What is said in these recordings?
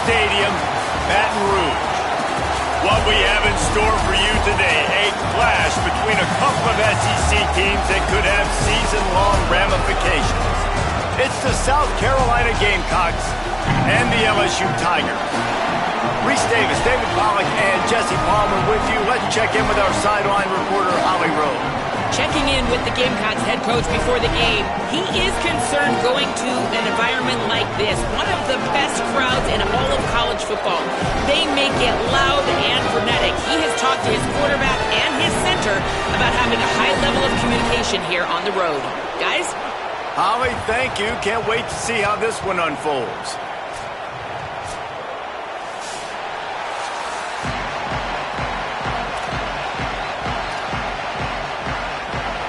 Stadium, Baton Rouge. What we have in store for you today, a clash between a couple of SEC teams that could have season-long ramifications. It's the South Carolina Gamecocks and the LSU Tigers. Reese Davis, David Pollack, and Jesse Palmer with you. Let's check in with our sideline reporter, Holly Rowe. Checking in with the Gamecocks head coach before the game, he is concerned going to an environment like this, one of the best crowds in all of college football. They make it loud and frenetic. He has talked to his quarterback and his center about having a high level of communication here on the road. Guys? Holly, thank you. Can't wait to see how this one unfolds.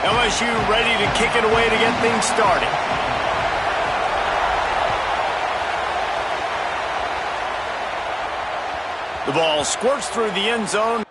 LSU ready to kick it away to get things started. The ball squirts through the end zone.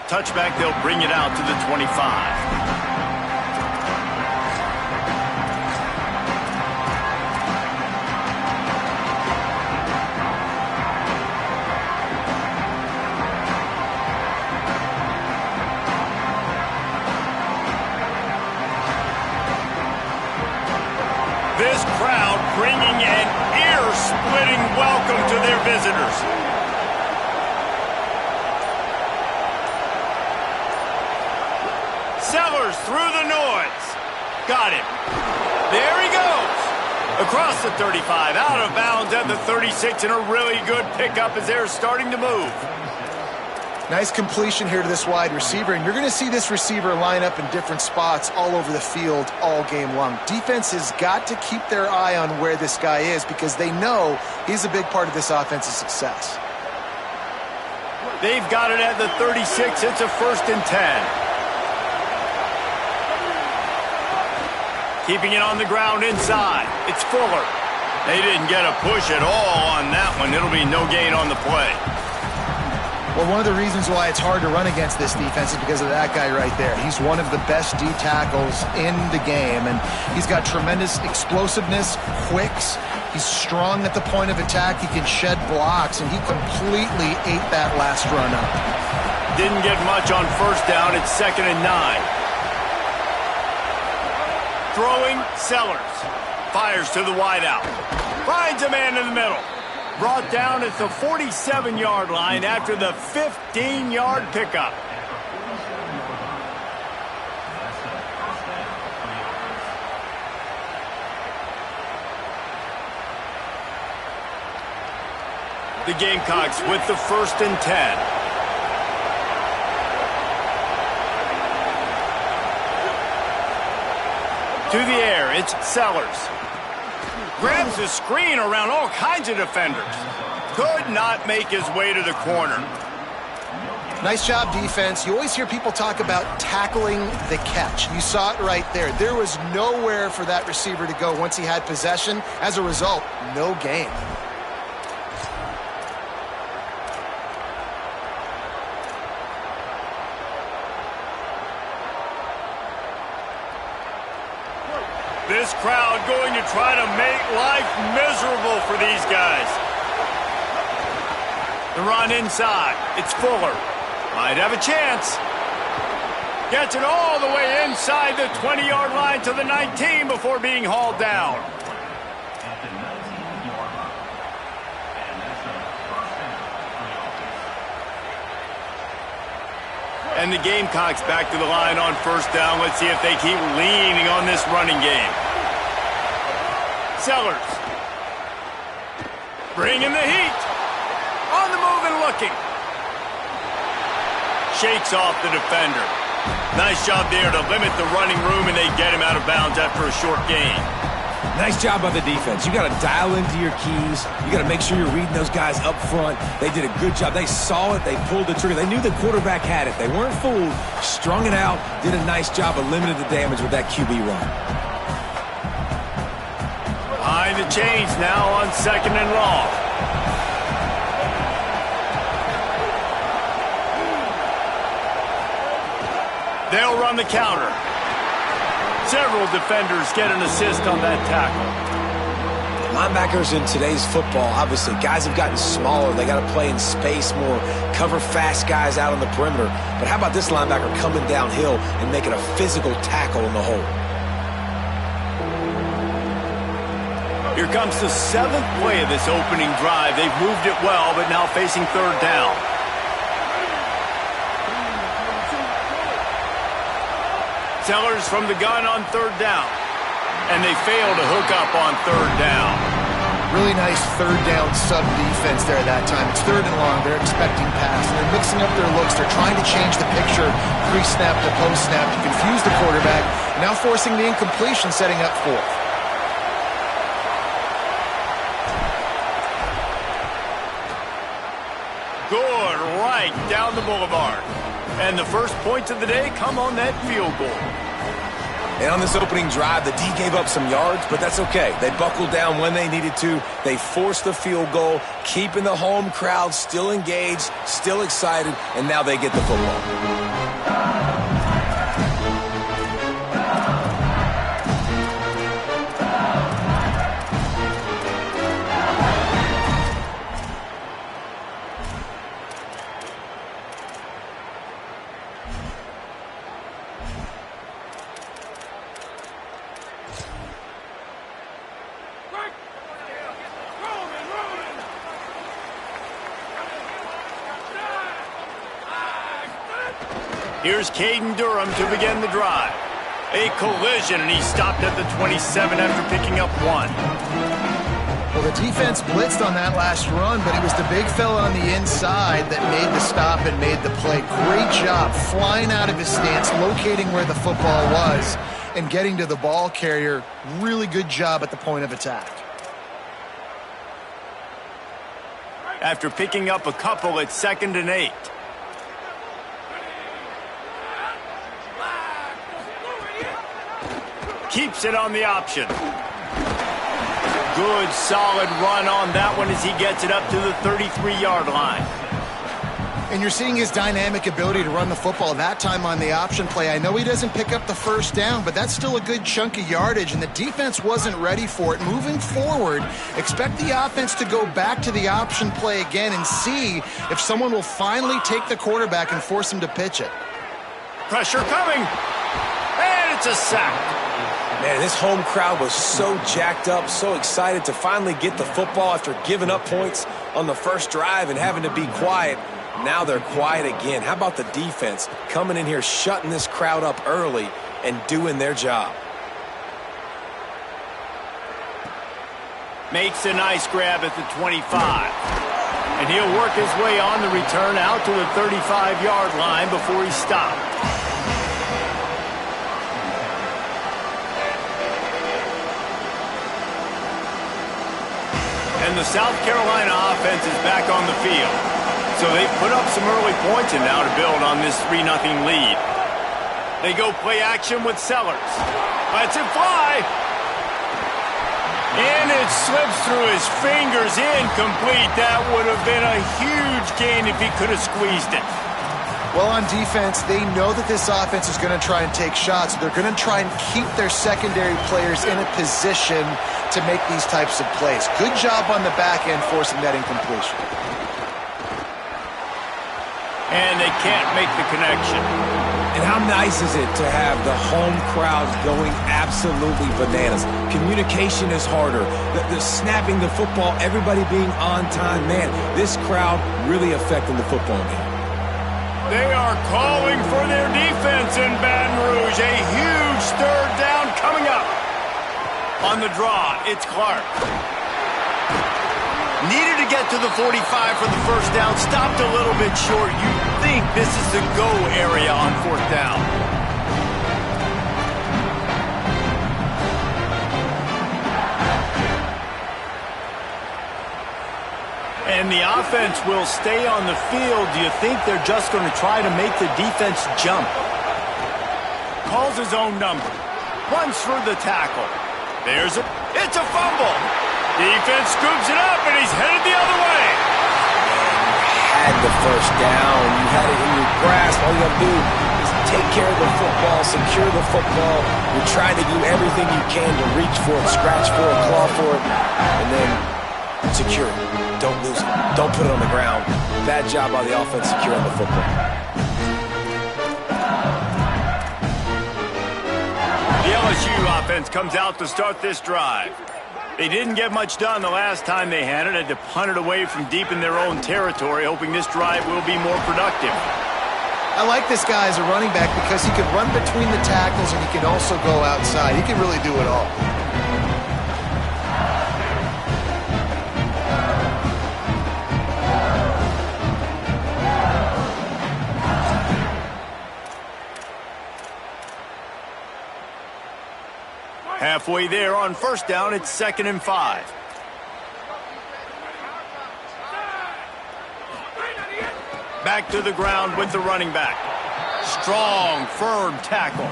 Touchback, they'll bring it out to the 25. This crowd bringing an ear-splitting welcome to their visitors. Sellers through the noise. Got him. There he goes. Across the 35, out of bounds at the 36, and a really good pickup as they're starting to move. Nice completion here to this wide receiver, and you're going to see this receiver line up in different spots all over the field all game long. Defense has got to keep their eye on where this guy is because they know he's a big part of this offense's success. They've got it at the 36. It's a 1st and 10. Keeping it on the ground inside. It's Fuller. They didn't get a push at all on that one. It'll be no gain on the play. Well, one of the reasons why it's hard to run against this defense is because of that guy right there. He's one of the best D tackles in the game, and he's got tremendous explosiveness, quicks. He's strong at the point of attack. He can shed blocks, and he completely ate that last run up. Didn't get much on 1st down. It's 2nd and 9. Throwing, Sellers. Fires to the wideout. Finds a man in the middle. Brought down at the 47-yard line after the 15-yard pickup. The Gamecocks with the 1st and 10. To the air, it's Sellers. Grabs the screen around all kinds of defenders. Could not make his way to the corner. Nice job, defense. You always hear people talk about tackling the catch. You saw it right there. There was nowhere for that receiver to go once he had possession. As a result, no gain. This This crowd going to try to make life miserable for these guys. The run inside. It's Fuller. Might have a chance. Gets it all the way inside the 20-yard line to the 19 before being hauled down. And the Gamecocks back to the line on first down. Let's see if they keep leaning on this running game. Sellers. Bringing the heat. On the move and looking. Shakes off the defender. Nice job there to limit the running room, and they get him out of bounds after a short gain. Nice job by the defense. You got to dial into your keys. You got to make sure you're reading those guys up front. They did a good job. They saw it. They pulled the trigger. They knew the quarterback had it. They weren't fooled. Strung it out. Did a nice job of limiting the damage with that QB run. Behind the chains now on second and long. They'll run the counter. Several defenders get an assist on that tackle. Linebackers in today's football, obviously, guys have gotten smaller. They got to play in space more, cover fast guys out on the perimeter. But how about this linebacker coming downhill and making a physical tackle in the hole? Here comes the 7th play of this opening drive. They've moved it well, but now facing third down. Sellers from the gun on third down. And they fail to hook up on third down. Really nice third down sub defense there that time. It's third and long. They're expecting pass. And they're mixing up their looks. They're trying to change the picture pre-snap to post-snap to confuse the quarterback. Now forcing the incompletion, setting up fourth. Good right down the boulevard. And the first points of the day come on that field goal. And on this opening drive, the D gave up some yards, but that's okay. They buckled down when they needed to. They forced the field goal, keeping the home crowd still engaged, still excited, and now they get the football. Here's Caden Durham to begin the drive. A collision, and he stopped at the 27 after picking up 1. Well, the defense blitzed on that last run, but it was the big fella on the inside that made the stop and made the play. Great job flying out of his stance, locating where the football was, and getting to the ball carrier. Really good job at the point of attack. After picking up a couple at 2nd and 8. Keeps it on the option. Good, solid run on that one as he gets it up to the 33-yard line. And you're seeing his dynamic ability to run the football that time on the option play. I know he doesn't pick up the first down, but that's still a good chunk of yardage, and the defense wasn't ready for it. Moving forward, expect the offense to go back to the option play again and see if someone will finally take the quarterback and force him to pitch it. Pressure coming, and it's a sack. Man, this home crowd was so jacked up, so excited to finally get the football after giving up points on the first drive and having to be quiet. Now they're quiet again. How about the defense coming in here, shutting this crowd up early and doing their job? Makes a nice grab at the 25. And he'll work his way on the return out to the 35-yard line before he stopped. And the South Carolina offense is back on the field. So they've put up some early points and now to build on this 3-0 lead. They go play action with Sellers. Lets it fly. And it slips through his fingers, incomplete. That would have been a huge gain if he could have squeezed it. Well, on defense, they know that this offense is going to try and take shots. They're going to try and keep their secondary players in a position to make these types of plays. Good job on the back end forcing that incompletion. And they can't make the connection. And how nice is it to have the home crowd going absolutely bananas? Communication is harder. The snapping the football, everybody being on time. Man, this crowd really affecting the football game. They are calling for their defense in Baton Rouge. A huge third down coming up. On the draw, it's Clark. Needed to get to the 45 for the first down. Stopped a little bit short. You think this is the go area on fourth down. And the offense will stay on the field. Do you think they're just going to try to make the defense jump? Calls his own number. Runs for the tackle. It's a fumble. Defense scoops it up, and he's headed the other way. Had the first down. You had it in your grasp. All you got to do is take care of the football, secure the football. You're trying to do everything you can to reach for it, scratch for it, claw for it, and then secure it. Don't lose it. Don't put it on the ground. Bad job by the offense securing the football. The LSU offense comes out to start this drive. They didn't get much done the last time they had it. Had to punt it away from deep in their own territory, hoping this drive will be more productive. I like this guy as a running back because he can run between the tackles and he can also go outside. He can really do it all. Halfway there on first down, it's 2nd and 5. Back to the ground with the running back. Strong, firm tackle.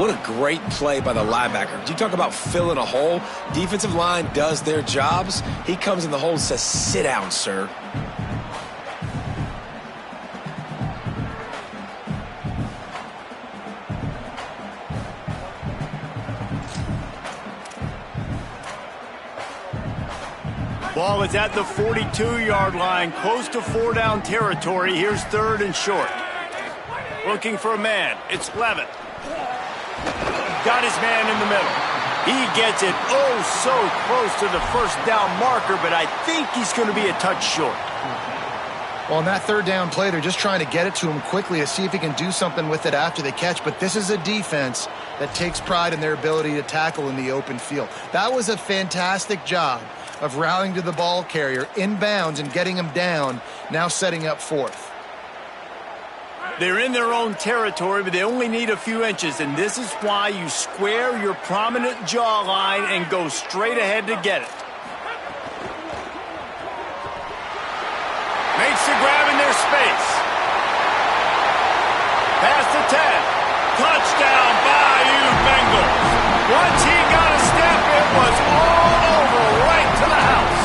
What a great play by the linebacker. You talk about filling a hole. Defensive line does their jobs. He comes in the hole and says, sit down, sir. Ball is at the 42-yard line, close to 4-down territory. Here's 3rd and short. Looking for a man. It's Levitt. Got his man in the middle. He gets it so close to the first down marker, but I think he's going to be a touch short. Well, on that 3rd down play, they're just trying to get it to him quickly to see if he can do something with it after the catch. But this is a defense that takes pride in their ability to tackle in the open field. That was a fantastic job of rallying to the ball carrier inbounds and getting him down, now setting up 4th. They're in their own territory, but they only need a few inches, and this is why you square your prominent jawline and go straight ahead to get it. Makes the grab in their space. Past the 10. Touchdown, Bayou Bengals. Once he got a step, it was all over, right to the house.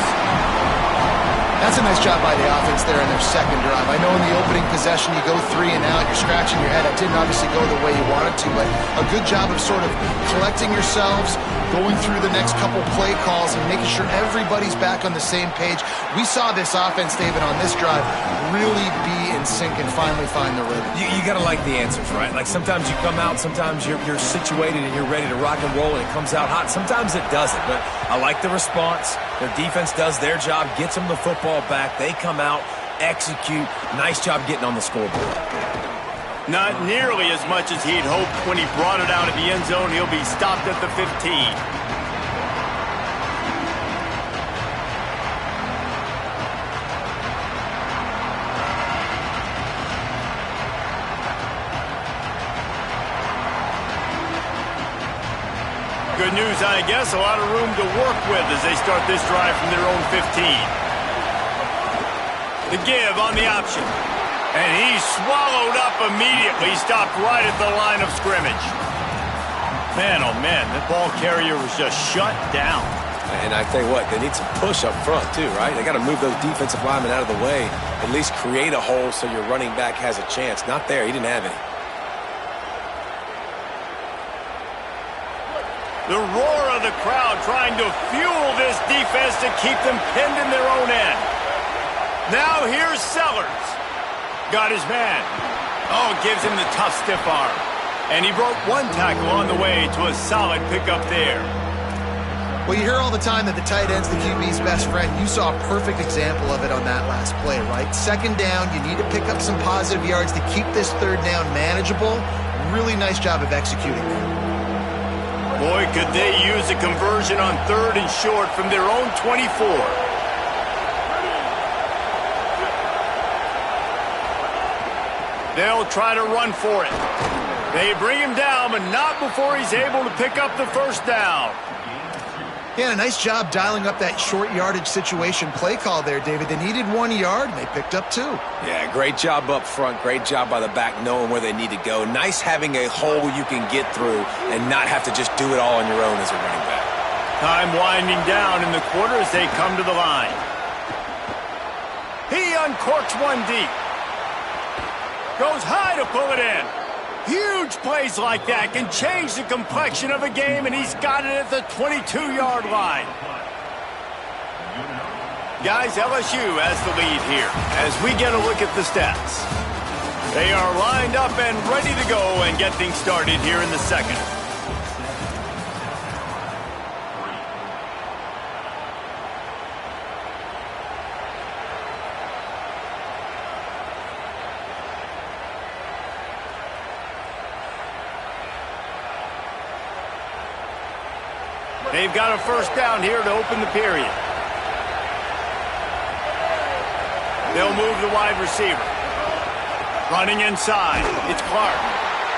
That's a nice job by the offense there in their 2nd drive. I know in the opening possession you go 3 and out, you're scratching your head. It didn't obviously go the way you wanted to, but a good job of sort of collecting yourselves, going through the next couple play calls and making sure everybody's back on the same page. We saw this offense, David, on this drive really be in sync and finally find the rhythm. You got to like the answers, right? Like sometimes you come out, sometimes you're situated and you're ready to rock and roll and it comes out hot. Sometimes it doesn't, but I like the response. Their defense does their job, gets them the football back. They come out, execute. Nice job getting on the scoreboard. Not nearly as much as he'd hoped when he brought it out of the end zone. He'll be stopped at the 15. Good news, I guess. A lot of room to work with as they start this drive from their own 15. The give on the option. And he's swallowed up immediately. Stopped right at the line of scrimmage. Man, oh man, the ball carrier was just shut down. And I tell you what, they need some push up front too, right? They got to move those defensive linemen out of the way, at least create a hole so your running back has a chance. Not there. He didn't have any. The roar of the crowd trying to fuel this defense to keep them pinned in their own end. Now here's Sellers. Got his man. Oh, gives him the tough stiff arm. And he broke one tackle on the way to a solid pickup there. Well, you hear all the time that the tight end's the QB's best friend. You saw a perfect example of it on that last play, right? Second down, you need to pick up some positive yards to keep this third down manageable. Really nice job of executing there. Boy, could they use a conversion on 3rd and short from their own 24. They'll try to run for it. They bring him down, but not before he's able to pick up the first down. Yeah, a nice job dialing up that short yardage situation play call there, David. They needed 1 yard, and they picked up 2. Yeah, great job up front. Great job by the back knowing where they need to go. Nice having a hole you can get through and not have to just do it all on your own as a running back. Time winding down in the quarter as they come to the line. He uncorks one deep. Goes high to pull it in. Huge plays like that can change the complexion of a game, and he's got it at the 22-yard line. Guys, LSU has the lead here as we get a look at the stats. They are lined up and ready to go and get things started here in the second. They've got a first down here to open the period. They'll move the wide receiver. Running inside. It's Clark.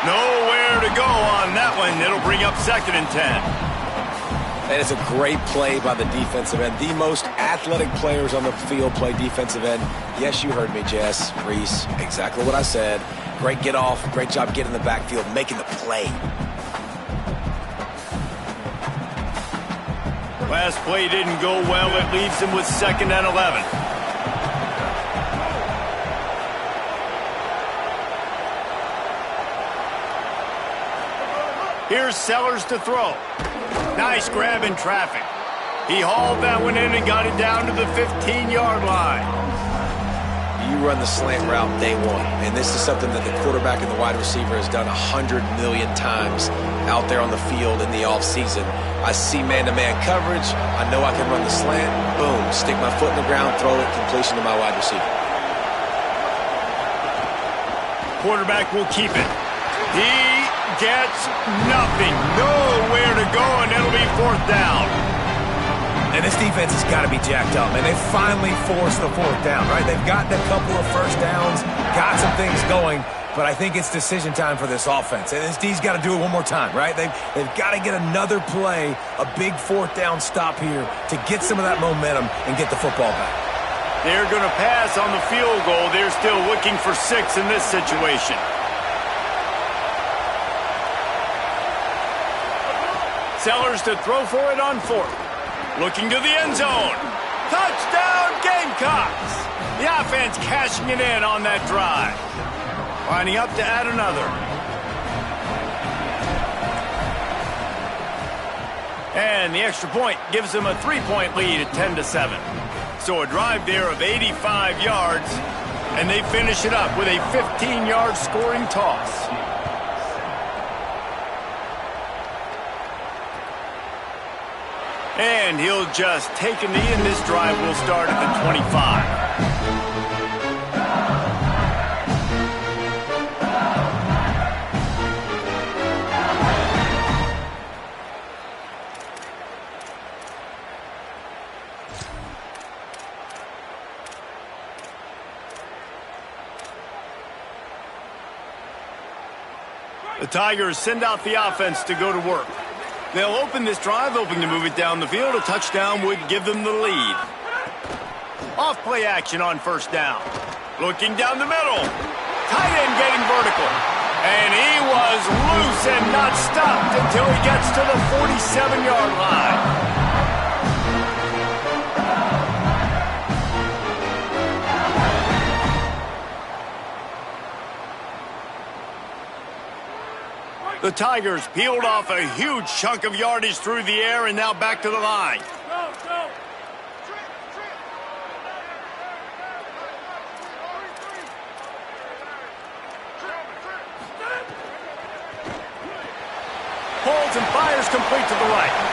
Nowhere to go on that one. It'll bring up 2nd and 10. That is a great play by the defensive end. The most athletic players on the field play defensive end. Yes, you heard me, Jess, Reese. Exactly what I said. Great get off. Great job getting in the backfield, making the play. Last play didn't go well. It leaves him with 2nd and 11. Here's Sellers to throw. Nice grab in traffic. He hauled that one in and got it down to the 15-yard line. You run the slant route day one, and this is something that the quarterback and the wide receiver has done 100 million times out there on the field in the offseason. I see man-to-man coverage. I know I can run the slant. Boom, stick my foot in the ground, throw it, completion to my wide receiver. Quarterback will keep it. He gets nothing. Nowhere to go, and it'll be 4th down. And this defense has got to be jacked up, and they finally forced the 4th down, right? They've gotten a couple of first downs, got some things going, but I think it's decision time for this offense. And this D's got to do it one more time, right? They've got to get another play, a big 4th down stop here to get some of that momentum and get the football back. They're going to pass on the field goal. They're still looking for 6 in this situation. Sellers to throw for it on 4th. Looking to the end zone. Touchdown, Gamecocks! The offense cashing it in on that drive. Lining up to add another. And the extra point gives them a 3-point lead at 10-7. So a drive there of 85 yards, and they finish it up with a 15-yard scoring toss. And he'll just take a knee, and this drive will start at the 25. The Tigers send out the offense to go to work. They'll open this drive, hoping to move it down the field. A touchdown would give them the lead. Off play action on 1st down. Looking down the middle. Tight end getting vertical. And he was loose and not stopped until he gets to the 47-yard line. The Tigers peeled off a huge chunk of yardage through the air and now back to the line. Holds and fires complete to the right.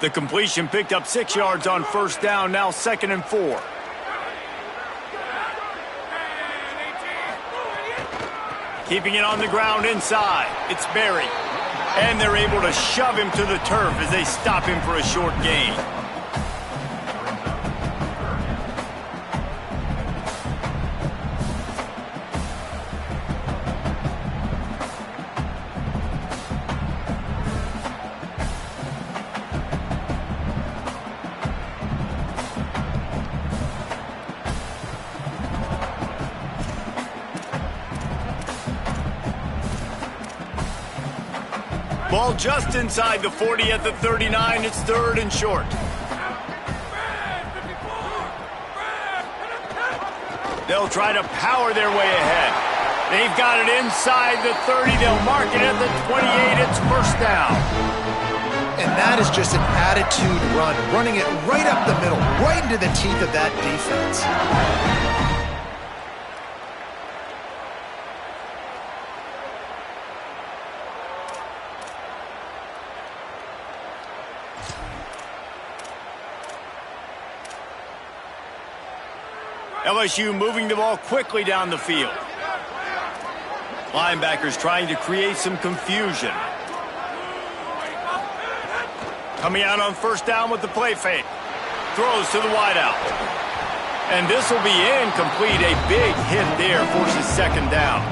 The completion picked up 6 yards on first down, now 2nd and 4. Keeping it on the ground inside. It's Berry. And they're able to shove him to the turf as they stop him for a short gain. Ball just inside the 40 at the 39. It's 3rd and short. They'll try to power their way ahead. They've got it inside the 30. They'll mark it at the 28. It's 1st down. And that is just an attitude run, running it right up the middle, right into the teeth of that defense. LSU moving the ball quickly down the field. Linebackers trying to create some confusion. Coming out on 1st down with the play fake. Throws to the wideout. And this will be incomplete. A big hit there forces 2nd down.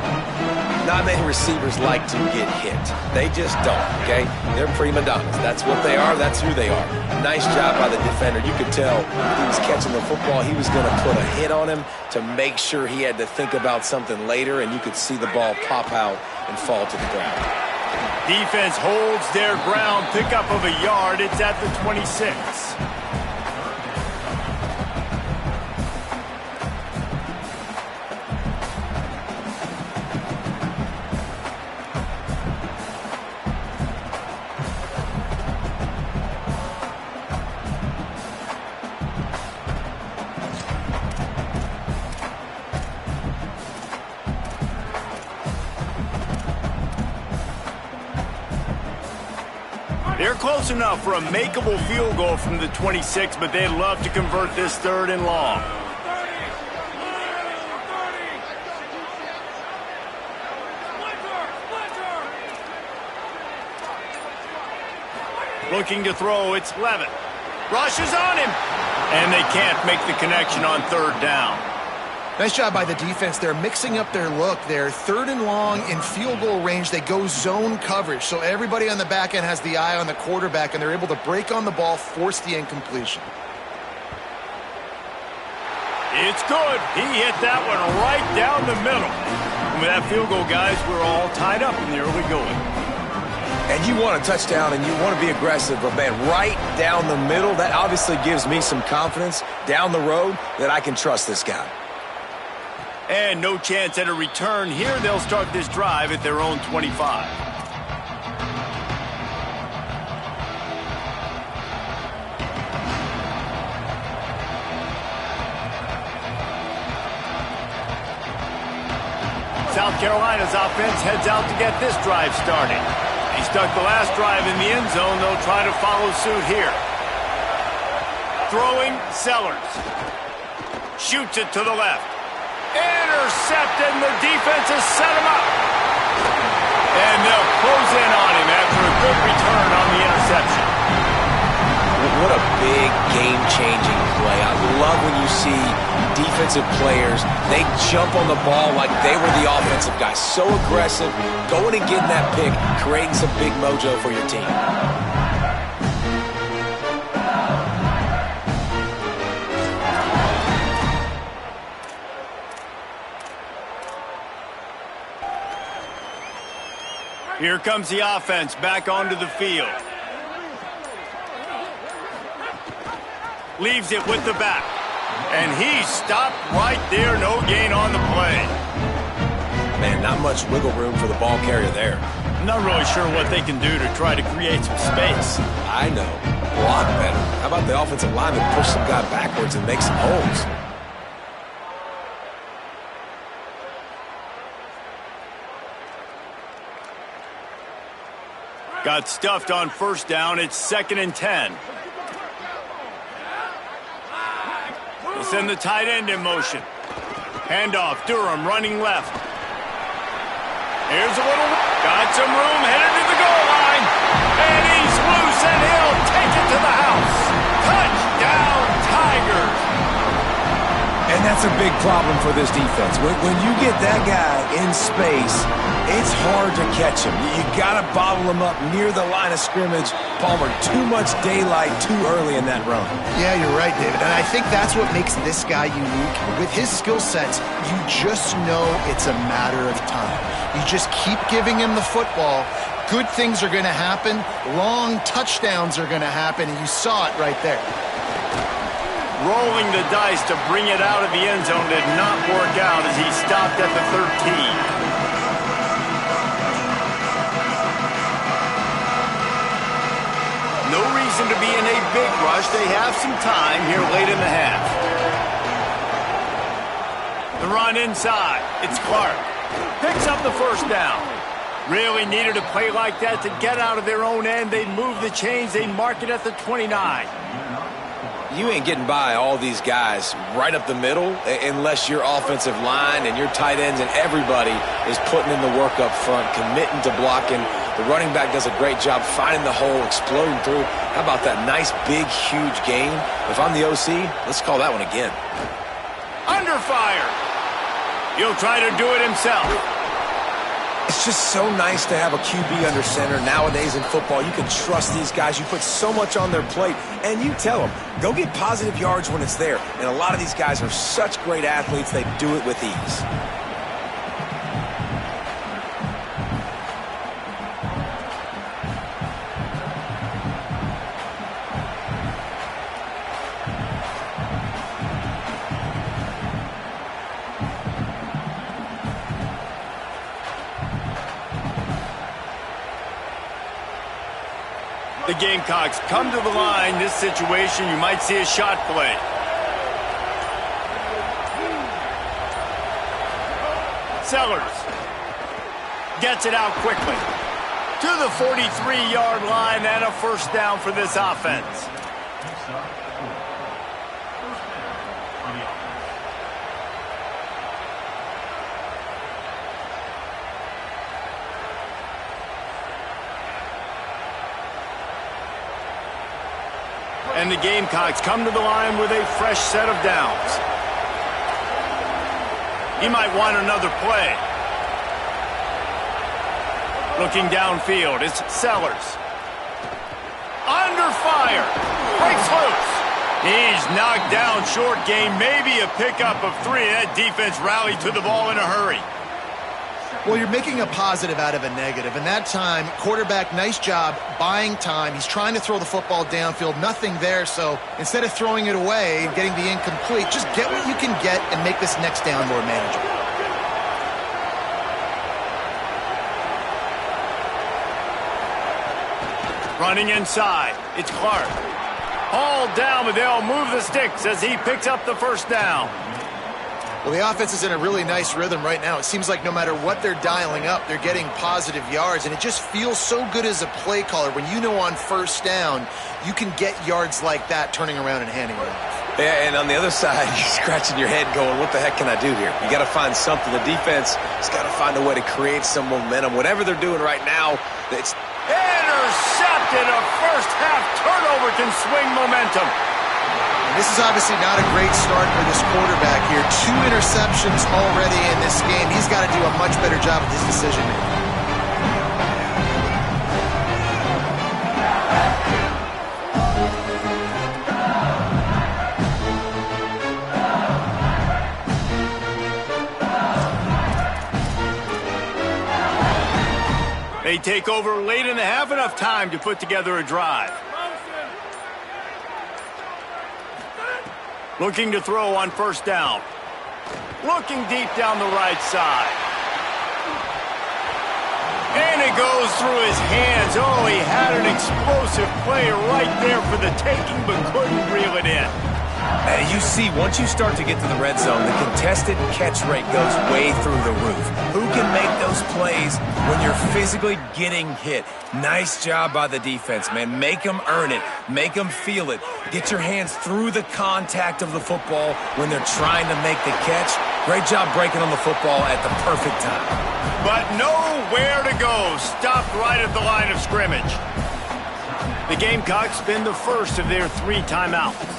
Not many receivers like to get hit. They just don't, okay? They're prima donnas. That's what they are. That's who they are. Nice job by the defender. You could tell if he was catching the football, he was going to put a hit on him to make sure he had to think about something later, and you could see the ball pop out and fall to the ground. Defense holds their ground. Pickup of a yard. It's at the 26. They're close enough for a makeable field goal from the 26, but they'd love to convert this 3rd and long. Looking to throw, it's Levitt. Rushes on him. And they can't make the connection on 3rd down. Nice job by the defense. They're mixing up their look. They're 3rd and long in field goal range. They go zone coverage. So everybody on the back end has the eye on the quarterback, and they're able to break on the ball, force the incompletion. It's good. He hit that one right down the middle. And with that field goal, guys, we're all tied up in the early going. And you want a touchdown and you want to be aggressive, but man, right down the middle, that obviously gives me some confidence down the road that I can trust this guy. And no chance at a return here. They'll start this drive at their own 25. South Carolina's offense heads out to get this drive started. They stuck the last drive in the end zone. They'll try to follow suit here. Throwing, Sellers. Shoots it to the left. Intercepted, and the defense has set him up. And they'll close in on him after a good return on the interception. What a big game-changing play. I love when you see defensive players, they jump on the ball like they were the offensive guys. So aggressive, going and getting that pick, creating some big mojo for your team. Here comes the offense back onto the field. Leaves it with the back. And he stopped right there. No gain on the play. Man, not much wiggle room for the ball carrier there. I'm not really sure what they can do to try to create some space. I know. Block better. How about the offensive lineman push some guy backwards and make some holes? Got stuffed on first down. It's 2nd and 10. They'll send the tight end in motion. Handoff. Durham running left. Here's a little. Got some room. Headed to the goal line. And he's loose, and he'll take it to the house. Touchdown, Tigers. And that's a big problem for this defense. When you get that guy in space, it's hard to catch him. You got to bottle him up near the line of scrimmage. Palmer, too much daylight too early in that run. Yeah, you're right, David. And I think that's what makes this guy unique. With his skill sets, you just know it's a matter of time. You just keep giving him the football. Good things are going to happen. Long touchdowns are going to happen, and you saw it right there. Rolling the dice to bring it out of the end zone did not work out as he stopped at the 13. No reason to be in a big rush. They have some time here late in the half. The run inside. It's Clark. Picks up the first down. Really needed a play like that to get out of their own end. They move the chains. They mark it at the 29. You ain't getting by all these guys right up the middle unless your offensive line and your tight ends and everybody is putting in the work up front, committing to blocking. The running back does a great job finding the hole, exploding through. How about that nice, big, huge gain? If I'm the OC, let's call that one again. Under fire. He'll try to do it himself. It's just so nice to have a QB under center. Nowadays in football, you can trust these guys. You put so much on their plate, and you tell them, go get positive yards when it's there. And a lot of these guys are such great athletes, they do it with ease. The Gamecocks come to the line. This situation, you might see a shot play. Sellers gets it out quickly to the 43-yard line, and a first down for this offense. And the Gamecocks come to the line with a fresh set of downs. He might want another play. Looking downfield, it's Sellers. Under fire. Breaks loose. He's knocked down short game. Maybe a pickup of 3. That defense rallied to the ball in a hurry. Well, you're making a positive out of a negative. And that time, quarterback, nice job buying time. He's trying to throw the football downfield. Nothing there. So instead of throwing it away and getting the incomplete, just get what you can get and make this next down more manageable. Running inside. It's Clark. Hauled down, but they'll move the sticks as he picks up the first down. Well, the offense is in a really nice rhythm right now. It seems like no matter what they're dialing up, they're getting positive yards, and it just feels so good as a play caller when you know on first down you can get yards like that turning around and handing it off. Yeah, and on the other side, you're scratching your head going, what the heck can I do here? You got to find something. The defense has got to find a way to create some momentum. Whatever they're doing right now, it's intercepted. A first-half turnover can swing momentum. This is obviously not a great start for this quarterback here. 2 interceptions already in this game. He's got to do a much better job with his decision-making. They They take over late in the half, enough time to put together a drive. Looking to throw on first down. Looking deep down the right side. And it goes through his hands. Oh, he had an explosive play right there for the taking, but couldn't reel it in. And you see, once you start to get to the red zone, the contested catch rate goes way through the roof. Who can make those plays when you're physically getting hit? Nice job by the defense, man. Make them earn it. Make them feel it. Get your hands through the contact of the football when they're trying to make the catch. Great job breaking on the football at the perfect time. But nowhere to go. Stopped right at the line of scrimmage. The Gamecocks spend the first of their 3 timeouts.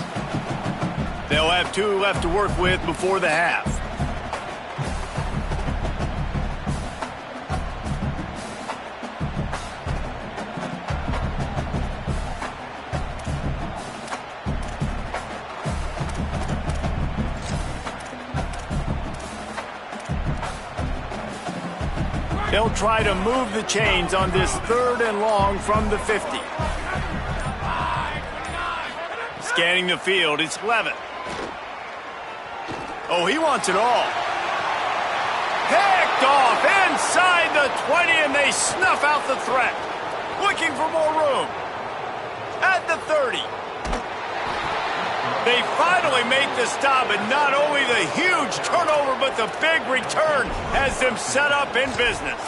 They'll have 2 left to work with before the half. They'll try to move the chains on this 3rd and long from the 50. Scanning the field, it's Levitt. Oh, he wants it all. Picked off inside the 20, and they snuff out the threat. Looking for more room. At the 30. They finally make the stop, and not only the huge turnover, but the big return has them set up in business.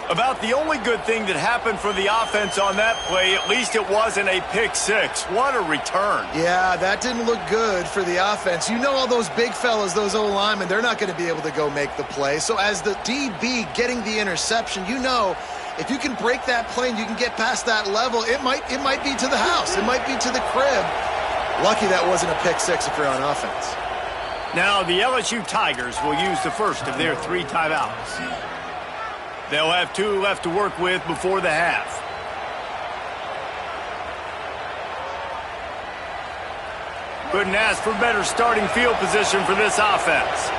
About the only good thing that happened for the offense on that play, at least it wasn't a pick 6. What a return. Yeah, that didn't look good for the offense. You know all those big fellas, those O-linemen, they're not going to be able to go make the play. So as the DB getting the interception, you know if you can break that play and you can get past that level, it might be to the house. It might be to the crib. Lucky that wasn't a pick 6 if you're on offense. Now the LSU Tigers will use the first of their 3 timeouts. They'll have 2 left to work with before the half. Couldn't ask for better starting field position for this offense.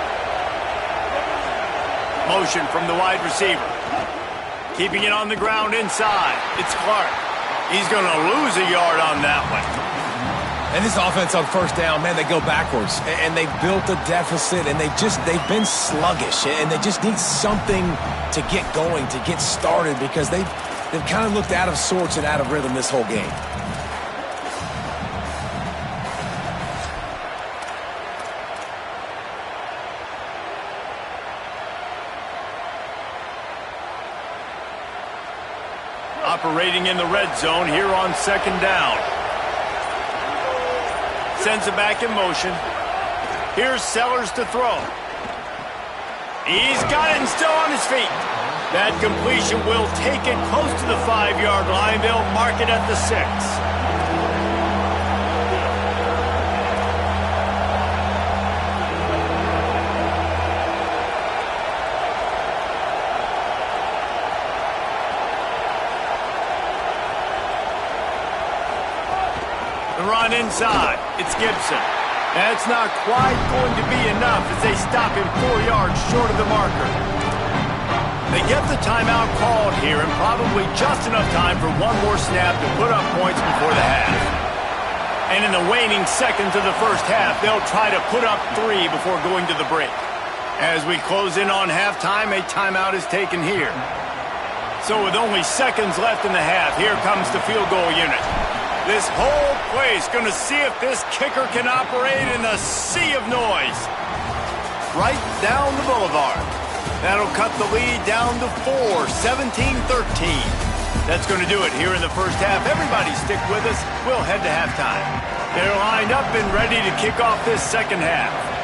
Motion from the wide receiver. Keeping it on the ground inside. It's Clark. He's going to lose a yard on that one. And this offense on first down, man, they go backwards. And they've built a deficit, and they've been sluggish. And they just need something to get going, to get started, because they've kind of looked out of sorts and out of rhythm this whole game. Operating in the red zone here on 2nd down. Sends it back in motion. Here's Sellers to throw. He's got it and still on his feet. That completion will take it close to the 5-yard line. They'll mark it at the 6. The run inside. It's Gibson. That's not quite going to be enough as they stop him 4 yards short of the marker. They get the timeout called here, and probably just enough time for one more snap to put up points before the half. And in the waning seconds of the first half, they'll try to put up 3 before going to the break. As we close in on halftime, a timeout is taken here. So with only seconds left in the half, here comes the field goal unit. This whole place going to see if this kicker can operate in a sea of noise. Right down the boulevard. That'll cut the lead down to 4, 17-13. That's going to do it here in the first half. Everybody stick with us. We'll head to halftime. They're lined up and ready to kick off this second half.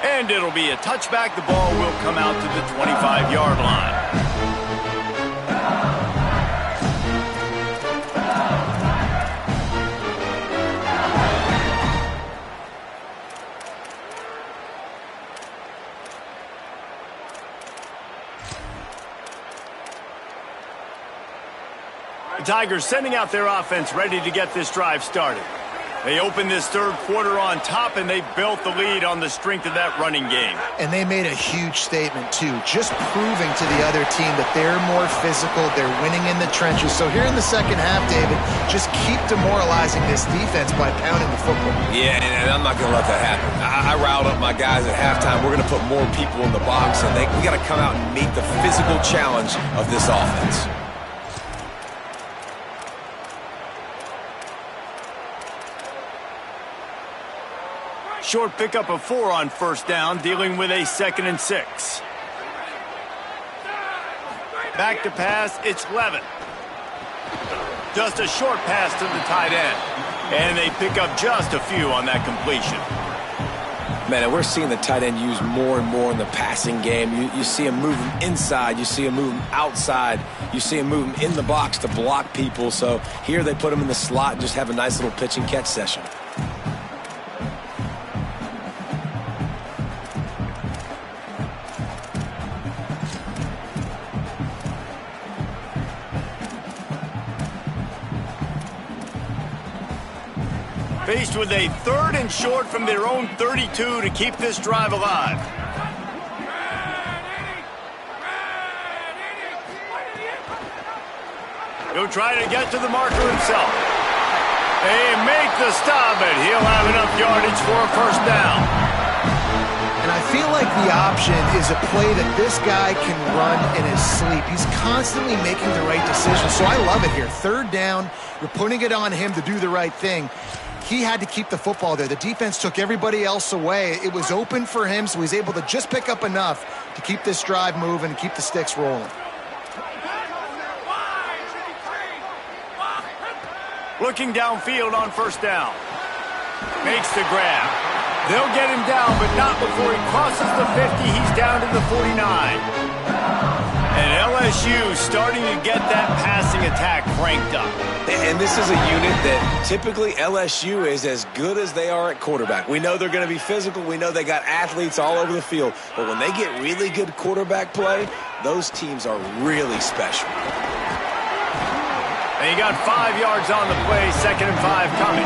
And it'll be a touchback. The ball will come out to the 25-yard line. The Tigers sending out their offense ready to get this drive started. They opened this third quarter on top, and they built the lead on the strength of that running game. And they made a huge statement, too, just proving to the other team that they're more physical, they're winning in the trenches. So here in the second half, David, just keep demoralizing this defense by pounding the football. Yeah, and I'm not going to let that happen. I riled up my guys at halftime. We're going to put more people in the box, and we got to come out and meet the physical challenge of this offense. Short pickup of 4 on first down, dealing with a 2nd and 6. Back to pass, it's Levin. Just a short pass to the tight end. And they pick up just a few on that completion. Man, and we're seeing the tight end used more and more in the passing game. You see him moving inside. You see him moving outside. You see him moving in the box to block people. So here they put him in the slot and just have a nice little pitch and catch session. Faced with a 3rd and short from their own 32 to keep this drive alive. He'll try to get to the marker himself. They make the stop, but he'll have enough yardage for a first down. And I feel like the option is a play that this guy can run in his sleep. He's constantly making the right decision, so I love it here. 3rd down, you're putting it on him to do the right thing. He had to keep the football there. The defense took everybody else away. It was open for him, so he's able to just pick up enough to keep this drive moving and keep the sticks rolling. Looking downfield on first down. Makes the grab. They'll get him down, but not before he crosses the 50. He's down to the 49. And LSU starting to get that passing attack cranked up. And this is a unit that typically LSU is as good as they are at quarterback. We know they're going to be physical. We know they got athletes all over the field. But when they get really good quarterback play, those teams are really special. And he got 5 yards on the play, 2nd and 5 coming.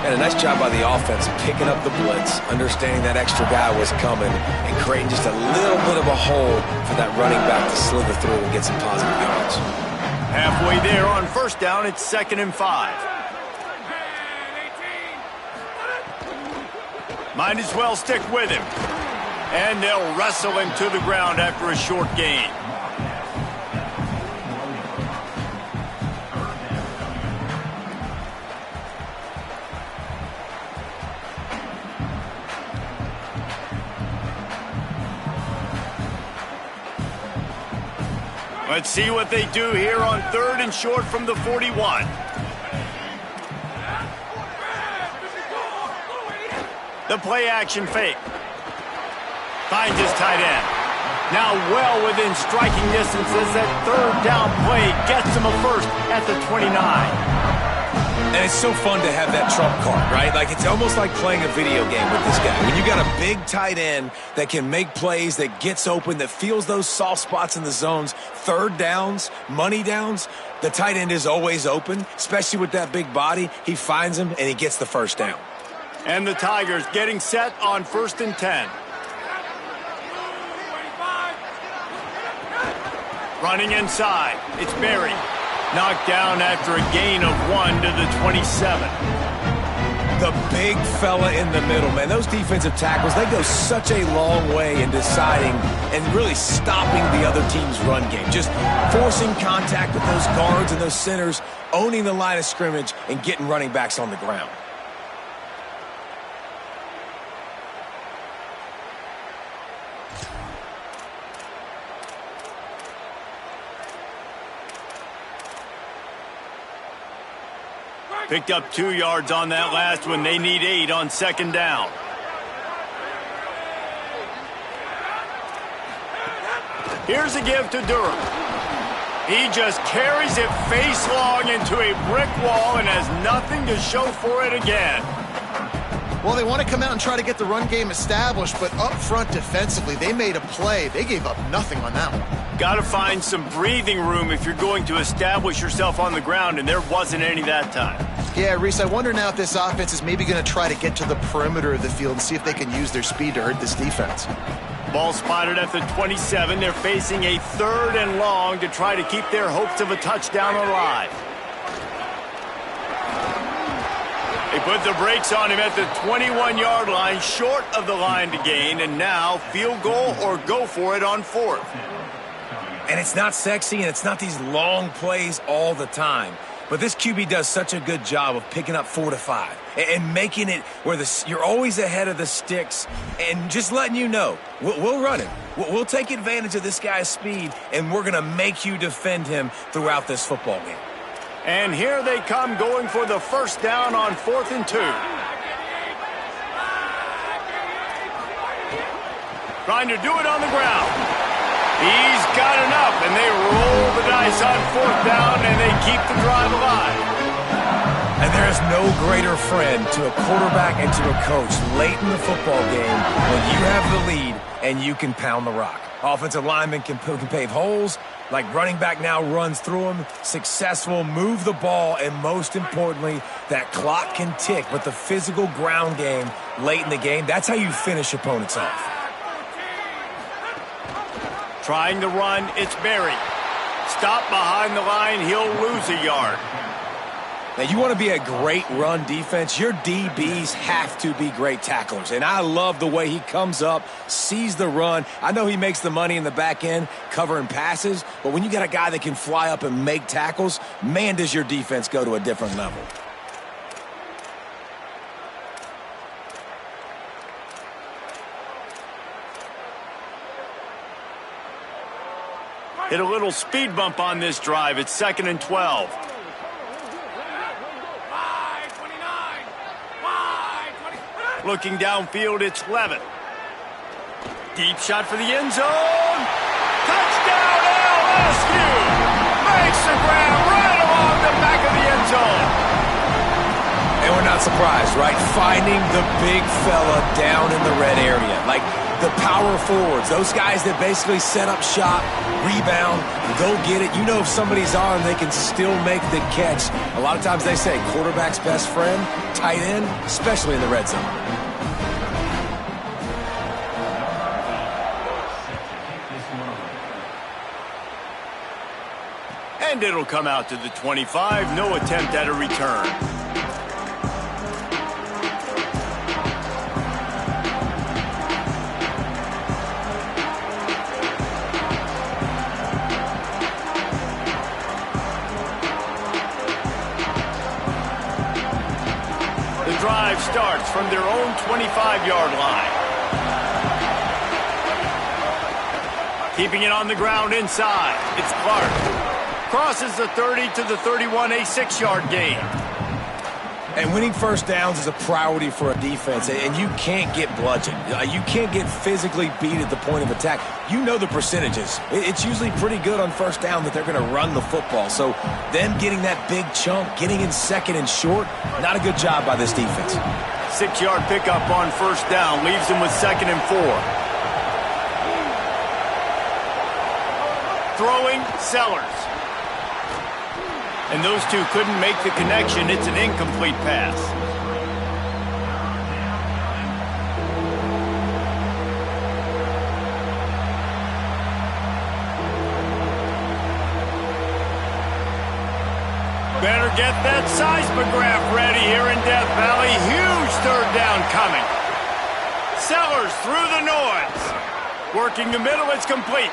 And a nice job by the offense picking up the blitz, understanding that extra guy was coming, and creating just a little bit of a hole for that running back to slither through and get some positive yards. Halfway there on first down, it's 2nd and 5. Might as well stick with him. And they'll wrestle him to the ground after a short gain. Let's see what they do here on 3rd and short from the 41. The play action fake. Finds his tight end. Now well within striking distance as that 3rd down play gets him a first at the 29. And it's so fun to have that trump card, right? Like, it's almost like playing a video game with this guy. When you got a big tight end that can make plays, that gets open, that feels those soft spots in the zones, 3rd downs, money downs, the tight end is always open, especially with that big body. He finds him, and he gets the first down. And the Tigers getting set on 1st and 10. Running inside. It's Berry. Knocked down after a gain of 1 to the 27. The big fella in the middle, man. Those defensive tackles, they go such a long way in deciding and really stopping the other team's run game. Just forcing contact with those guards and those centers, owning the line of scrimmage, and getting running backs on the ground. Picked up 2 yards on that last one. They need 8 on 2nd down. Here's a give to Durham. He just carries it face long into a brick wall and has nothing to show for it again. Well, they want to come out and try to get the run game established, but up front defensively, they made a play. They gave up nothing on that one. Got to find some breathing room if you're going to establish yourself on the ground, and there wasn't any that time. Yeah, Reese, I wonder now if this offense is maybe going to try to get to the perimeter of the field and see if they can use their speed to hurt this defense. Ball spotted at the 27. They're facing a 3rd and long to try to keep their hopes of a touchdown alive. They put the brakes on him at the 21-yard line, short of the line to gain, and now field goal or go for it on 4th. And it's not sexy, and it's not these long plays all the time. But this QB does such a good job of picking up 4 to 5 and making it where you're always ahead of the sticks and just letting you know, we'll run him. We'll take advantage of this guy's speed, and we're going to make you defend him throughout this football game. And here they come going for the 1st down on 4th and 2. Trying to do it on the ground. He's got enough, and they roll the dice on 4th down, and they keep the drive alive. And there is no greater friend to a quarterback and to a coach late in the football game when you have the lead and you can pound the rock. Offensive linemen can pave holes, like running back now runs through them, successful, move the ball, and most importantly, that clock can tick. But the physical ground game late in the game, that's how you finish opponents off. Trying to run, it's Berry. Stop behind the line, he'll lose a yard. Now, you want to be a great run defense, your DBs have to be great tacklers. And I love the way he comes up, sees the run. I know he makes the money in the back end covering passes, but when you got a guy that can fly up and make tackles, man, does your defense go to a different level. Hit a little speed bump on this drive. It's 2nd and 12. Looking downfield, it's Levitt. Deep shot for the end zone. Touchdown, LSU! Makes the grab right along the back of the end zone. And we're not surprised, right? Finding the big fella down in the red area. Like the power forwards, those guys that basically set up shop, rebound, go get it. You know if somebody's on, they can still make the catch. A lot of times they say quarterback's best friend, tight end, especially in the red zone. And it'll come out to the 25. No attempt at a return. The drive starts from their own 25-yard line. Keeping it on the ground inside. It's Clark. Crosses the 30 to the 31, a 6-yard gain. And winning first downs is a priority for a defense, and you can't get bludgeoned. You can't get physically beat at the point of attack. You know the percentages. It's usually pretty good on first down that they're going to run the football. So them getting that big chunk, getting in 2nd and short, not a good job by this defense. 6-yard pickup on first down leaves them with 2nd and 4. Throwing, Sellers. And those two couldn't make the connection. It's an incomplete pass. Better get that seismograph ready here in Death Valley. Huge 3rd down coming. Sellers through the noise. Working the middle, it's complete.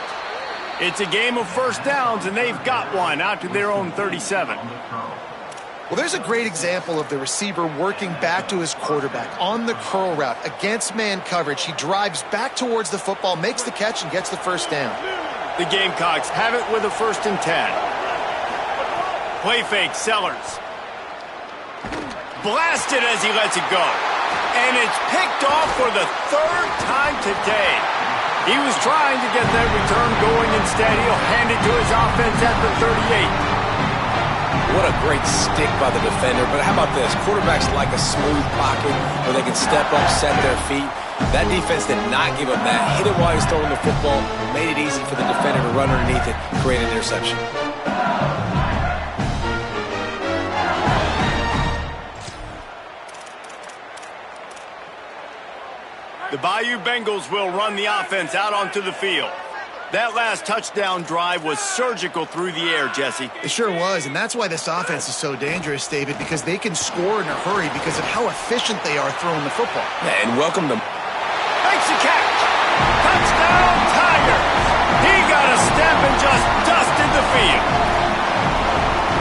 It's a game of first downs, and they've got one out to their own 37. Well, there's a great example of the receiver working back to his quarterback on the curl route against man coverage. He drives back towards the football, makes the catch, and gets the first down. The Gamecocks have it with a 1st and 10. Play fake, Sellers. Blasted as he lets it go. And it's picked off for the 3rd time today. He was trying to get that return going. Instead, he'll hand it to his offense at the 38. What a great stick by the defender. But how about this? Quarterbacks like a smooth pocket where they can step up, set their feet. That defense did not give him that. Hit it while he's throwing the football. Made it easy for the defender to run underneath it, create an interception. The Bayou Bengals will run the offense out onto the field. That last touchdown drive was surgical through the air, Jesse. It sure was, and that's why this offense is so dangerous, David, because they can score in a hurry because of how efficient they are throwing the football. And welcome to... Makes a catch. Touchdown, Tigers. He got a step and just dusted the field.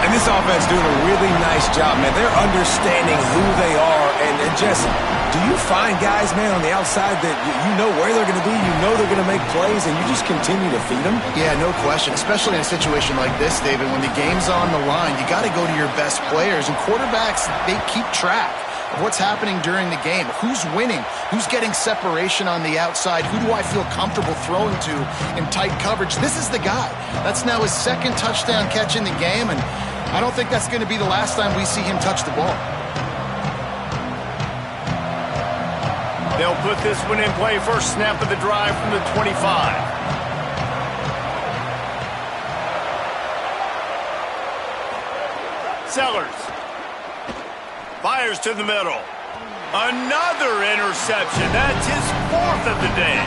And this offense doing a really nice job, man. They're understanding who they are. And Jesse, do you find guys, man, on the outside that you know where they're going to be, you know they're going to make plays, and you just continue to feed them? Yeah, no question, especially in a situation like this, David. When the game's on the line, you got to go to your best players. And quarterbacks, they keep track of what's happening during the game. Who's winning? Who's getting separation on the outside? Who do I feel comfortable throwing to in tight coverage? This is the guy. That's now his second touchdown catch in the game, and I don't think that's going to be the last time we see him touch the ball. They'll put this one in play. First snap of the drive from the 25. Sellers fires to the middle. Another interception. That's his fourth of the day.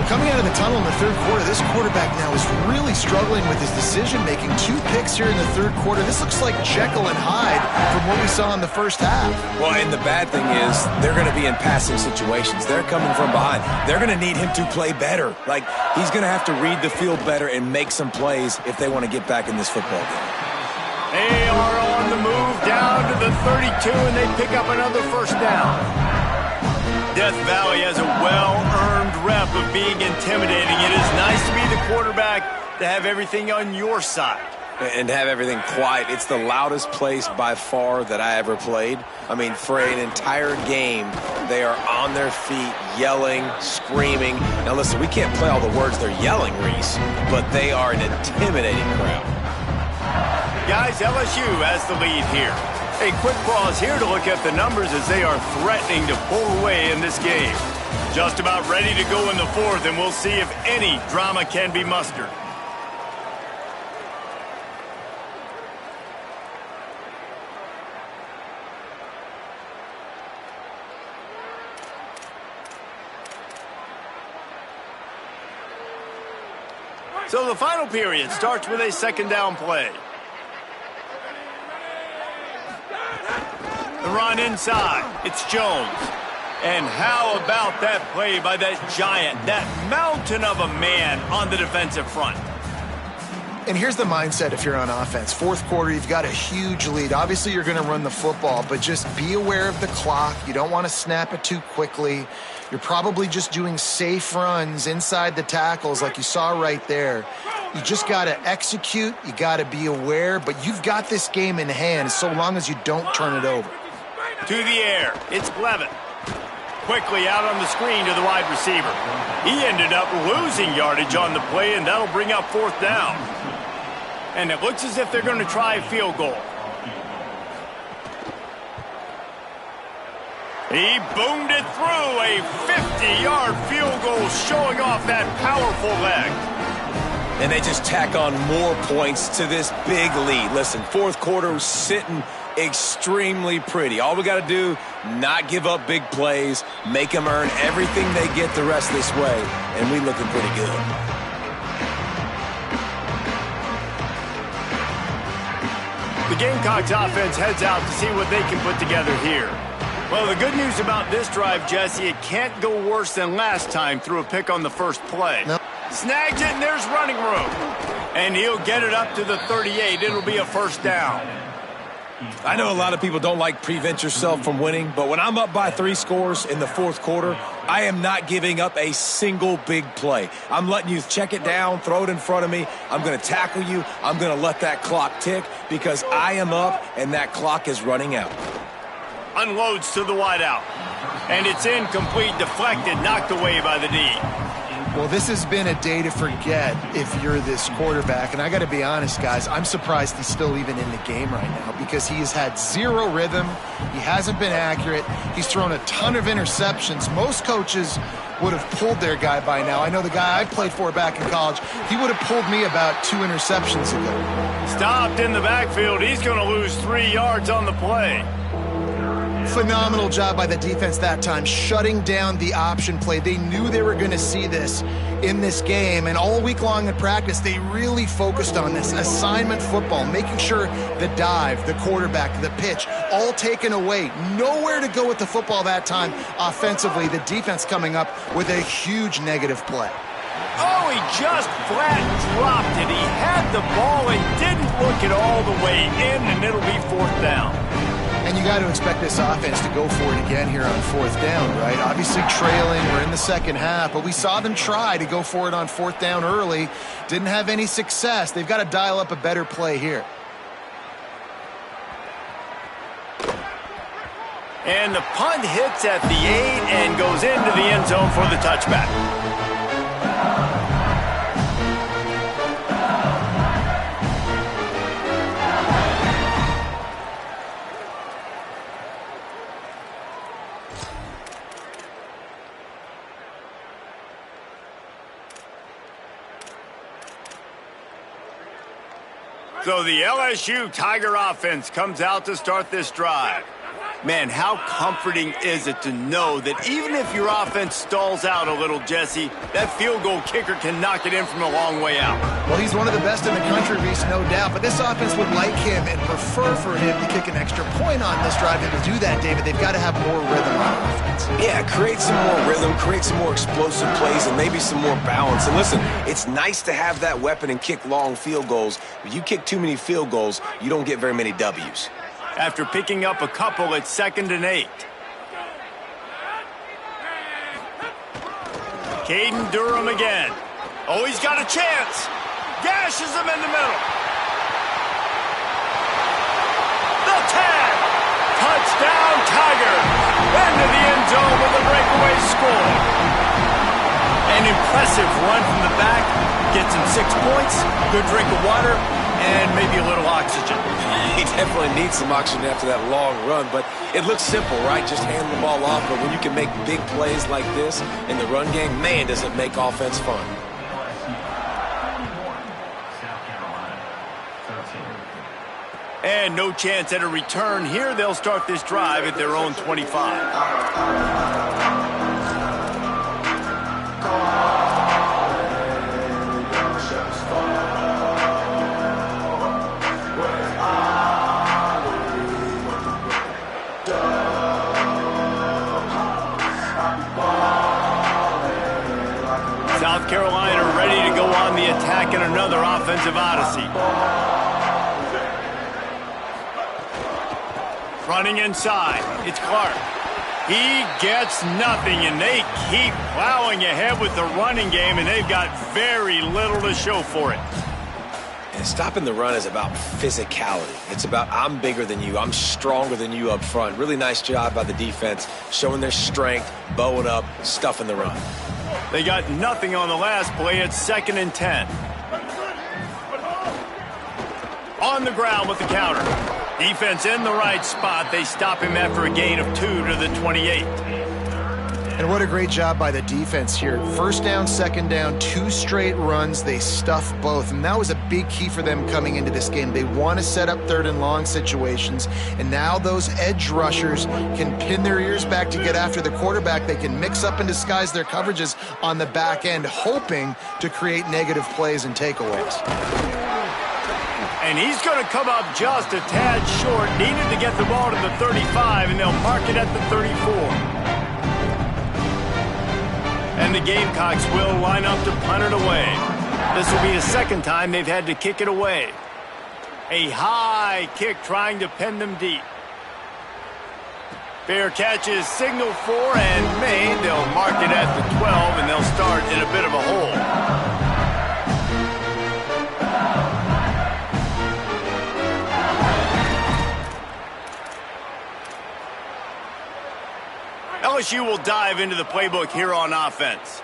Coming out of the tunnel in the third quarter, this quarterback now is really struggling with his decision-making. 2 picks here in the third quarter. This looks like Jekyll and Hyde from what we saw in the first half. Well, and the bad thing is they're going to be in passing situations. They're coming from behind. They're going to need him to play better. Like, he's going to have to read the field better and make some plays if they want to get back in this football game. They are on the move down to the 32, and they pick up another first down. Death Valley has a well-earned rep of being intimidating. It is nice to be the quarterback, to have everything on your side. And have everything quiet. It's the loudest place by far that I ever played. I mean, for an entire game, they are on their feet, yelling, screaming. Now listen, we can't play all the words they're yelling, Reese, but they are an intimidating crowd. Guys, LSU has the lead here. A quick pause here to look at the numbers as they are threatening to pull away in this game. Just about ready to go in the fourth, and we'll see if any drama can be mustered. So the final period starts with a second down play. The run inside. It's Jones. And how about that play by that giant, that mountain of a man on the defensive front? And here's the mindset if you're on offense. Fourth quarter, you've got a huge lead. Obviously, you're going to run the football, but just be aware of the clock. You don't want to snap it too quickly. You're probably just doing safe runs inside the tackles like you saw right there. You just got to execute. You got to be aware, but you've got this game in hand so long as you don't turn it over. To the air. It's Levitt. Quickly out on the screen to the wide receiver. He ended up losing yardage on the play, and that'll bring up fourth down. And it looks as if they're going to try a field goal. He boomed it through, a 50-yard field goal showing off that powerful leg. And they just tack on more points to this big lead. Listen, fourth quarter was sitting extremely pretty. All we got to do, not give up big plays, make them earn everything they get the rest of this way, and we looking pretty good. The Gamecocks offense heads out to see what they can put together here. Well, the good news about this drive, Jesse, it can't go worse than last time through a pick on the first play. No. Snags it, and there's running room. And he'll get it up to the 38. It'll be a first down. I know a lot of people don't like prevent yourself from winning, but when I'm up by 3 scores in the fourth quarter, I am not giving up a single big play. I'm letting you check it down, throw it in front of me. I'm going to tackle you. I'm going to let that clock tick because I am up and that clock is running out. Unloads to the wideout. And it's incomplete, deflected, knocked away by the D. Well, this has been a day to forget if you're this quarterback. And I got to be honest, guys, I'm surprised he's still even in the game right now because he has had zero rhythm. He hasn't been accurate. He's thrown a ton of interceptions. Most coaches would have pulled their guy by now. I know the guy I played for back in college, he would have pulled me about 2 interceptions ago. Stopped in the backfield. He's going to lose 3 yards on the play. Phenomenal job by the defense that time, shutting down the option play. They knew they were going to see this in this game, and all week long in practice, they really focused on this assignment football, making sure the dive, the quarterback, the pitch, all taken away. Nowhere to go with the football that time offensively. The defense coming up with a huge negative play. Oh, he just flat dropped it. He had the ball and didn't look it all the way in, and it'll be 4th down. And you got to expect this offense to go for it again here on 4th down, right? Obviously trailing, we're in the second half, but we saw them try to go for it on 4th down early. Didn't have any success. They've got to dial up a better play here. And the punt hits at the 8 and goes into the end zone for the touchback. So the LSU Tiger offense comes out to start this drive. Man, how comforting is it to know that even if your offense stalls out a little, Jesse, that field goal kicker can knock it in from a long way out. Well, he's one of the best in the country, Reese, no doubt, but this offense would like him and prefer for him to kick an extra point on this drive. And to do that, David, they've got to have more rhythm on offense. Yeah, create some more rhythm, create some more explosive plays, and maybe some more balance. And listen, it's nice to have that weapon and kick long field goals, but you kick too many field goals, you don't get very many W's. After picking up a couple at 2nd and 8. Caden Durham again. Oh, he's got a chance. Gashes him in the middle. The tag. Touchdown, Tiger. Into the end zone with a breakaway score. An impressive run from the back. Gets him 6 points, good drink of water, and maybe a little oxygen. He definitely needs some oxygen after that long run, but it looks simple, right? Just hand the ball off, but when you can make big plays like this in the run game, man, does it make offense fun. And no chance at a return here. They'll start this drive at their own 25. South Carolina ready to go on the attack in another offensive odyssey. Running inside, it's Clark. He gets nothing, and they keep plowing ahead with the running game, and they've got very little to show for it. And stopping the run is about physicality. It's about I'm bigger than you, I'm stronger than you up front. Really nice job by the defense, showing their strength, bowing up, stuffing the run. They got nothing on the last play. It's 2nd and 10. On the ground with the counter. Defense in the right spot. They stop him after a gain of 2 to the 28. And what a great job by the defense here. 1st down, 2nd down, 2 straight runs. They stuff both, and that was a big key for them coming into this game. They want to set up 3rd and long situations, and now those edge rushers can pin their ears back to get after the quarterback. They can mix up and disguise their coverages on the back end, hoping to create negative plays and takeaways. And he's going to come up just a tad short. Needed to get the ball to the 35, and they'll mark it at the 34. And the Gamecocks will line up to punt it away. This will be the 2nd time they've had to kick it away. A high kick trying to pin them deep. Fair catch is signaled for and made. They'll mark it at the 12, and they'll start in a bit of a hole. LSU will dive into the playbook here on offense.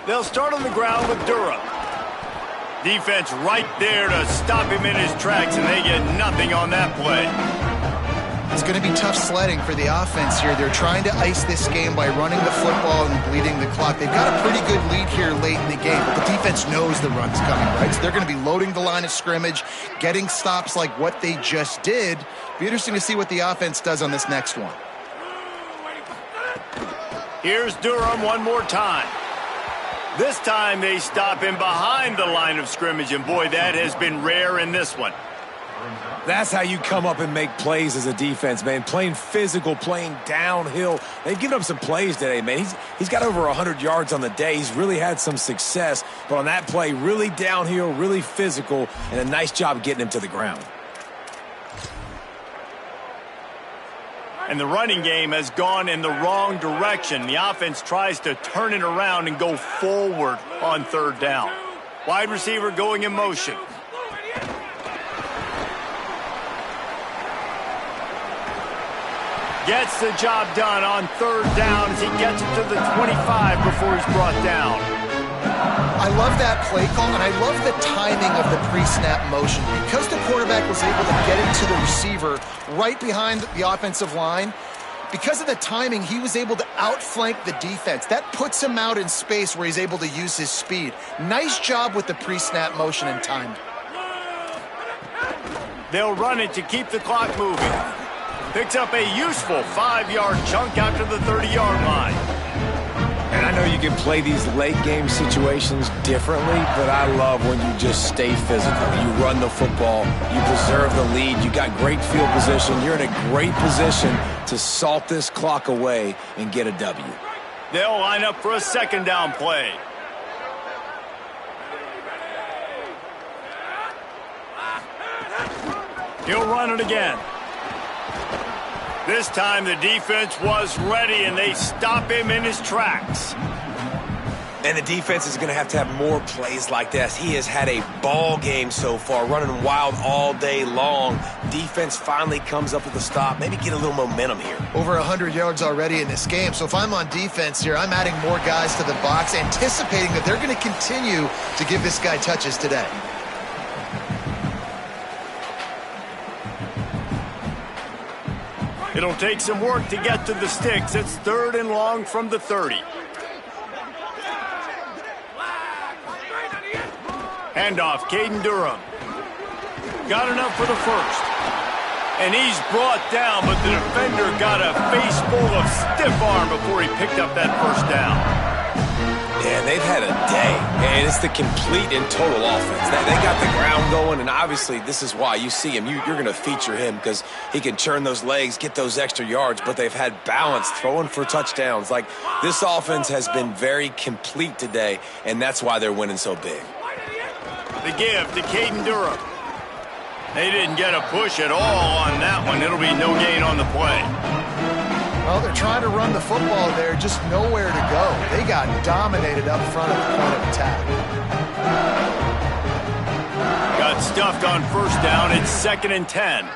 They'll start on the ground with Durham. Defense right there to stop him in his tracks, and they get nothing on that play. It's going to be tough sledding for the offense here. They're trying to ice this game by running the football and bleeding the clock. They've got a pretty good lead here late in the game, but the defense knows the run's coming, right? So they're going to be loading the line of scrimmage, getting stops like what they just did. Be interesting to see what the offense does on this next one. Here's Durham one more time. This time they stop him behind the line of scrimmage, and boy, that has been rare in this one. That's how you come up and make plays as a defense, man. Playing physical, playing downhill. They've given up some plays today, man. He's got over 100 yards on the day. He's really had some success. But on that play, really downhill, really physical, and a nice job getting him to the ground. And the running game has gone in the wrong direction. The offense tries to turn it around and go forward on third down. Wide receiver going in motion. Gets the job done on third down as he gets it to the 25 before he's brought down. I love that play call, and I love the timing of the pre-snap motion. Because the quarterback was able to get into the receiver right behind the offensive line, because of the timing, he was able to outflank the defense. That puts him out in space where he's able to use his speed. Nice job with the pre-snap motion and time. They'll run it to keep the clock moving. Picks up a useful 5-yard chunk out to the 30-yard line. And I know you can play these late game situations differently, but I love when you just stay physical. You run the football, you preserve the lead, you got great field position, you're in a great position to salt this clock away and get a W. They'll line up for a second down play. He'll run it again. This time the defense was ready, and they stop him in his tracks. And the defense is going to have more plays like this. He has had a ball game so far, running wild all day long. Defense finally comes up with a stop, maybe get a little momentum here. Over 100 yards already in this game. So if I'm on defense here, I'm adding more guys to the box, anticipating that they're going to continue to give this guy touches today. It'll take some work to get to the sticks. It's third and long from the 30. Handoff, Caden Durham. Got enough for the first. And he's brought down, but the defender got a face full of stiff arm before he picked up that first down. Yeah, they've had a day, and it's the complete and total offense. They got the ground going, and obviously this is why you see him. You're going to feature him because he can churn those legs, get those extra yards, but they've had balance, throwing for touchdowns. Like, this offense has been very complete today, and that's why they're winning so big. The give to Caden Durham. They didn't get a push at all on that one. It'll be no gain on the play. Well, they're trying to run the football there, just nowhere to go. They got dominated up front at the point of attack. Got stuffed on first down. It's 2nd and 10.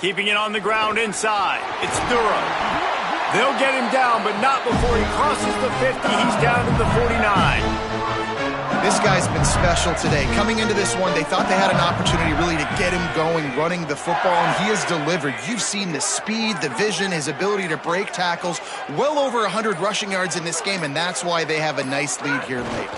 Keeping it on the ground inside. It's Durham. They'll get him down, but not before he crosses the 50. He's down to the 49. This guy's been special today. Coming into this one, they thought they had an opportunity really to get him going, running the football, and he has delivered. You've seen the speed, the vision, his ability to break tackles. Well over 100 rushing yards in this game, and that's why they have a nice lead here late.